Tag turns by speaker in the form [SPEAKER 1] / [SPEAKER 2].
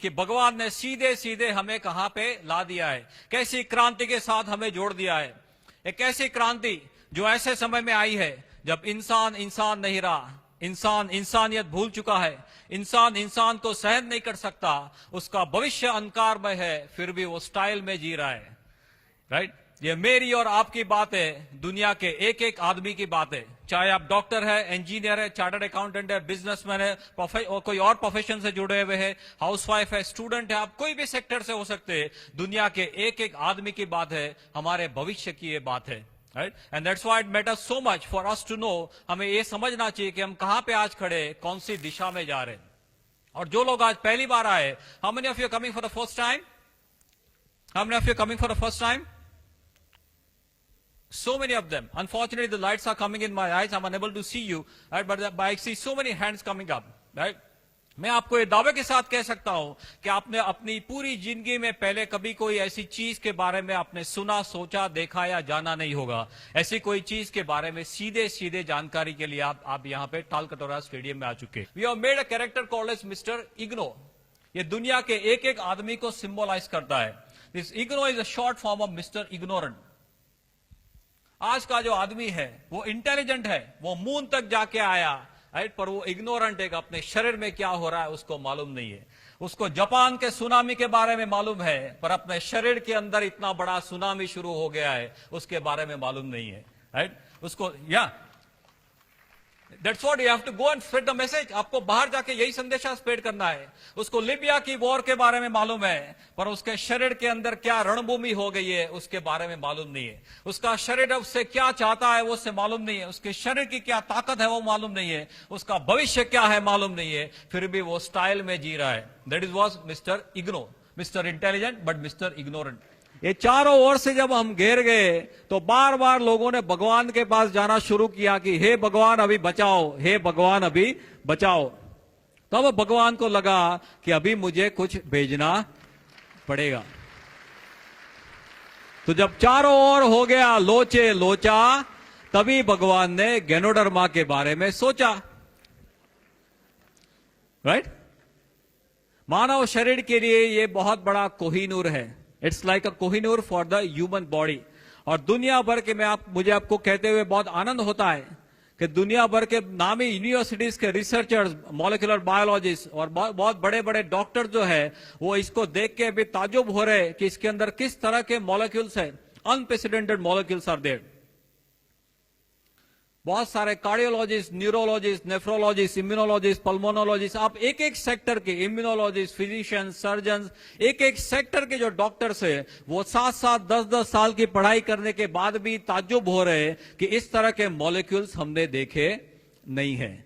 [SPEAKER 1] कि भगवान ने सीधे सीधे हमें कहां पे ला दिया है, कैसी क्रांति के साथ हमें जोड़ दिया है। एक ऐसी क्रांति जो ऐसे समय में आई है जब इंसान इंसान नहीं रहा, इंसान इंसानियत भूल चुका है, इंसान इंसान को सहन नहीं कर सकता, उसका भविष्य अंधकारमय है, फिर भी वो स्टाइल में जी रहा है। राइट? ये मेरी और आपकी बात है, दुनिया के एक एक आदमी की बात है, चाहे आप डॉक्टर है, इंजीनियर है, चार्टर्ड अकाउंटेंट है, बिजनेसमैन है, और कोई और प्रोफेशन से जुड़े हुए हैं, हाउसवाइफ है, स्टूडेंट है, आप कोई भी सेक्टर से हो सकते हैं। दुनिया के एक एक आदमी की बात है, हमारे भविष्य की ये बात है। Right? And that's why it matters so much for us to know, हमें ये समझना चाहिए कि हम कहां पे आज खड़े, कौन सी दिशा में जा रहे हैं। और जो लोग आज पहली बार आए, how many of you coming for the first time? How many of you coming for the first time? So many of them. Unfortunately, the lights are coming in my eyes. I'm unable to see you, right? But I see so many hands coming up, right? मैं आपको ये दावे के साथ कह सकता हूं कि आपने अपनी पूरी जिंदगी में पहले कभी कोई ऐसी चीज के बारे में आपने सुना, सोचा, देखा या जाना नहीं होगा। ऐसी कोई चीज के बारे में सीधे सीधे जानकारी के लिए आप यहाँ पे तालकटोरा स्टेडियम में आ चुके। We have made a character called as mister इग्नो। ये दुनिया के एक एक आदमी को सिंबलाइज करता है। This IGNOU is a short form of mister ignorant. आज का जो आदमी है वो इंटेलिजेंट है, वो मून तक जाके आया, राइट? पर वो इग्नोरेंट है, अपने शरीर में क्या हो रहा है उसको मालूम नहीं है। उसको जापान के सुनामी के बारे में मालूम है, पर अपने शरीर के अंदर इतना बड़ा सुनामी शुरू हो गया है उसके बारे में मालूम नहीं है। राइट? उसको That's what you have to go and spread the message. आपको बाहर जाके यही संदेशा स्प्रेड करना है। उसको लिबिया की वॉर के बारे में मालूम है, पर उसके शरीर के अंदर क्या रणभूमि हो गई है उसके बारे में मालूम नहीं है। उसका शरीर उससे क्या चाहता है वो उससे मालूम नहीं है। उसके शरीर की क्या ताकत है वो मालूम नहीं है। उसका भविष्य क्या है मालूम नहीं है, फिर भी वो स्टाइल में जी रहा है। That is was mister IGNOU, mister intelligent but mister ignorant. ये चारों ओर से जब हम घेर गए तो बार बार लोगों ने भगवान के पास जाना शुरू किया कि हे भगवान अभी बचाओ, हे भगवान अभी बचाओ। तब भगवान को लगा कि अभी मुझे कुछ भेजना पड़ेगा। तो जब चारों ओर हो गया लोचे लोचा, तभी भगवान ने गैनोडर्मा के बारे में सोचा। राइट? मानव शरीर के लिए ये बहुत बड़ा कोहिनूर है। It's like a Kohinoor for the human body. और दुनिया भर के मुझे आपको कहते हुए बहुत आनंद होता है कि दुनिया भर के नामी यूनिवर्सिटीज के रिसर्चर्स, मॉलिक्यूलर बायोलॉजिस्ट और बहुत बड़े बड़े डॉक्टर जो है वो इसको देख के अभी ताजुब हो रहे कि इसके अंदर किस तरह के मॉलिक्यूल्स है। Unprecedented molecules are there. बहुत सारे cardiologist, neurologist, nephrologist, immunologist, pulmonologist, आप एक एक सेक्टर के इम्यूनोलॉजिस्ट, फिजिशियन, सर्जन, एक एक सेक्टर के जो डॉक्टर्स है वो 7-7, 10-10 साल की पढ़ाई करने के बाद भी ताज्जुब हो रहे कि इस तरह के मॉलिक्यूल्स हमने देखे नहीं है।